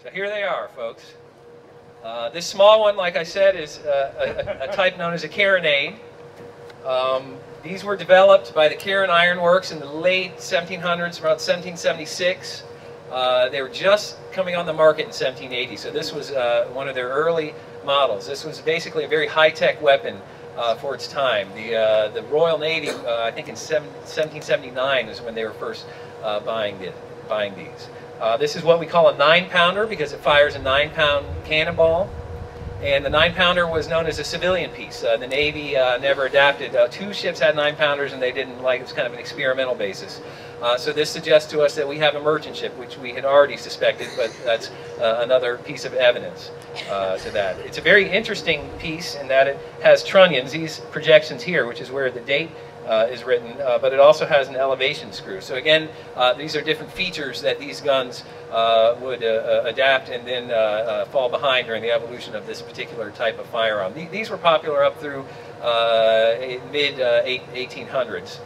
So here they are, folks. This small one, like I said, is a type known as a carronade. These were developed by the Caron Iron Works in the late 1700s, around 1776. They were just coming on the market in 1780, so this was one of their early models. This was basically a very high-tech weapon for its time. The Royal Navy, I think in 1779 is when they were first buying these. This is what we call a 9-pounder because it fires a 9-pound cannonball. And the 9-pounder was known as a civilian piece. The Navy never adapted. 2 ships had 9-pounders and they didn't like it. It was kind of an experimental basis. So this suggests to us that we have a merchant ship, which we had already suspected, but that's another piece of evidence to that. It's a very interesting piece in that it has trunnions, these projections here, which is where the date is written, but it also has an elevation screw. So again, these are different features that these guns would adapt and then fall behind during the evolution of this particular type of firearm. These were popular up through mid-1800s.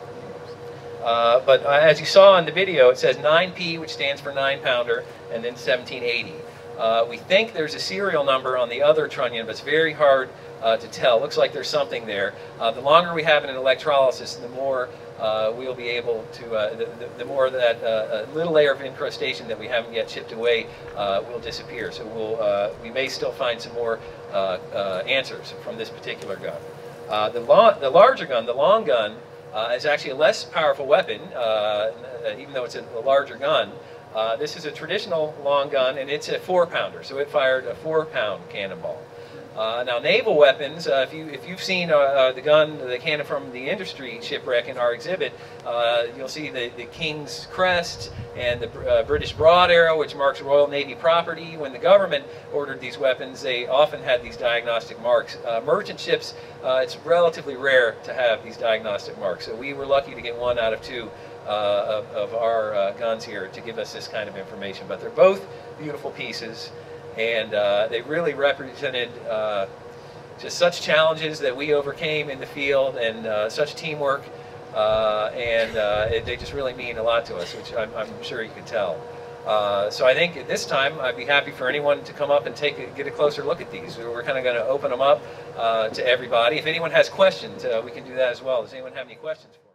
But as you saw in the video, it says 9P, which stands for 9-pounder, and then 1780. We think there's a serial number on the other trunnion, but it's very hard to tell. Looks like there's something there. The longer we have in an electrolysis, the more we'll be able to, the more that little layer of incrustation that we haven't yet chipped away will disappear. So we may still find some more answers from this particular gun. The larger gun, the long gun, is actually a less powerful weapon, even though it's a larger gun. This is a traditional long gun, and it's a 4-pounder, so it fired a 4-pound cannonball. Now, naval weapons, if you've seen the cannon from the industry shipwreck in our exhibit, you'll see the King's Crest and the British broad arrow, which marks Royal Navy property. When the government ordered these weapons, they often had these diagnostic marks. Merchant ships, it's relatively rare to have these diagnostic marks, so we were lucky to get 1 out of 2 of our guns here to give us this kind of information. But they're both beautiful pieces. And they really represented just such challenges that we overcame in the field and such teamwork. They just really mean a lot to us, which I'm sure you can tell. So I think at this time, I'd be happy for anyone to come up and get a closer look at these. We're kind of going to open them up to everybody. If anyone has questions, we can do that as well. Does anyone have any questions for me?